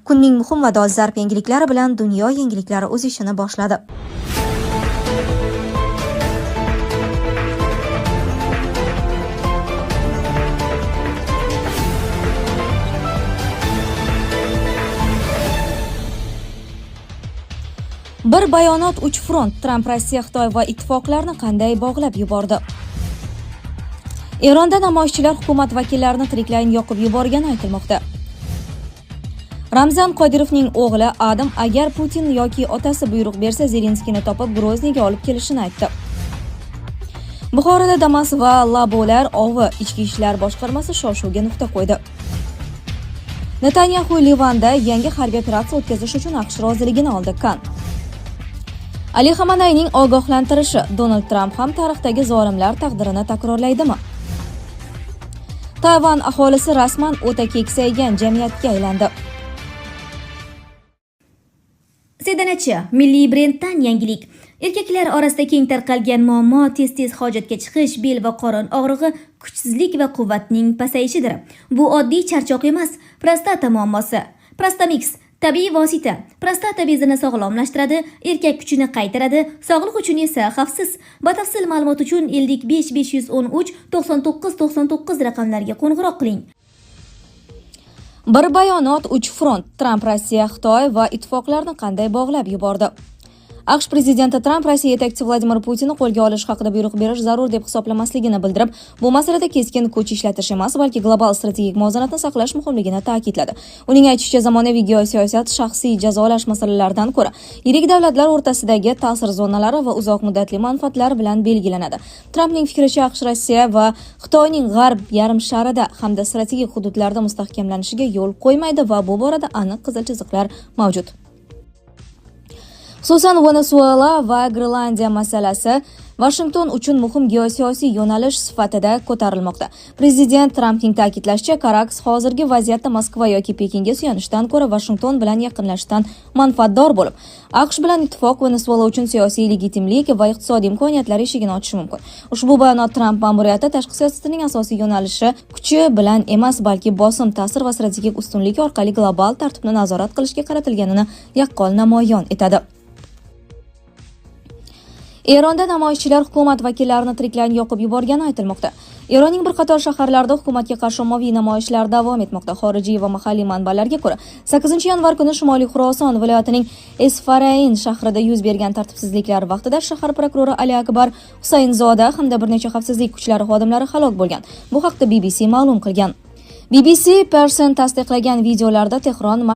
Kunning muhim va dolzarb yangiliklari bilan dunyo yangiliklari o'z ishini boshladi. Bir bayonot 3 front. Tramp Rossiya, Xitoy va ittifoqlarni qanday bog'lab yubordi? Eronda namoyishchilar hukumat vakillarini tiriklayin yoqib yuborgani aytilmoqda. Ramzan Qodirovning o'g'li Adam agar Putin yoki otasi buyruq bersa Zelenskiyni topib Grozniyga olib kelishini aytdi. Buxoroda Damas va Labolar ovi ichki ishlar boshqarmasi shov-shuvga nuqta qo'ydi. Netanyahu Livanda yangi harbiy operatsiya o'tkazish uchun AQSh roziligini oldi. Ali Xamanayning ogohlantirishi: Donald Tramp ham tarixdagi zolimlar taqdirini takrorlaydimi? Tayvan aholisi rasman o'ta keksaygan jamiyatga aylandi. Sedanachi milliy brenddan yangilik. Erkaklar orasida keng tarqalgan muammo tez hojatga chiqish, bel va qorin og'rig'i, kuchsizlik va quvvatning pasayishidir. Bu oddiy charchoq emas, prostata muammosi. Prostamix tabiiy vosita prostata bezini sog'lomlashtiradi, erkak kuchini qaytaradi, sog'liq uchun esa xavfsiz. Batafsil ma'lumot uchun 55 513 99 99 raqamlariga qo'ng'iroq qiling. Bir bayonot 3 front. Tramp Rossiya, Xitoy va ittifoqlarni qanday bog'lab yubordi? AQSh prezidenti Tramp Rossiya yetakchisi Vladimir Putinni qo'lga olish haqida buyruq berish zarur deb hisoblamasligini bildirib, bu masalada keskin kuch ishlatish emas, balki global strategik muvozanatni saqlash muhimligini ta'kidladi. Uning aytishicha, zamonaviy geosiyosat shaxsiy jazolash masalalaridan ko'ra yirik davlatlar o'rtasidagi ta'sir zonalari va uzoq muddatli manfaatlar bilan belgilanadi. Trampning fikricha, AQSh Rossiya va Xitoyning g'arb yarim sharida hamda strategik hududlarda mustahkamlanishiga yo'l qo'ymaydi va bu borada aniq qizil chiziqlar mavjud. Xususan, Venezuela va Grenlandiya masalasi Washington uchun muhim geosiyosiy yo'nalish sifatida ko'tarilmoqda. Prezident Trampning ta'kidlashicha, Caracas hozirgi vaziyatda Moskva yoki Pekinga suyanishdan ko'ra Washington bilan yaqinlashishdan manfaatdor bo'lib, AQSh bilan ittifoq Venezuela uchun siyosiy legitimlik va iqtisodiy imkoniyatlar eshigini ochishi mumkin. Ushbu bayonot Tramp ma'muriyati tashqi siyosatining asosiy yo'nalishi kuchi bilan emas, balki bosim, ta'sir va strategik ustunlik orqali global tartibni nazorat qilishga qaratilganini yaqqol namoyon etadi. Eronda namoyishchilar hukumat vakillarini tiriklayin yoqib yuborgani aytilmoqda. Eronning bir qator shaharlarida hukumatga qarshi ommaviy namoyishlar davom etmoqda. Xorijiy va mahalliy manbalarga ko'ra, 8-yanvar kuni Shimoliy Xuroson viloyatining Esfarayn shahrida yuz bergan tartibsizliklar vaqtida shahar prokurori Ali Akbar Husaynzoda hamda bir necha xavfsizlik kuchlari xodimlari halok bo'lgan. Bu haqda BBC ma'lum qilgan. BBC Person tasdiqlagan videolarda Tehron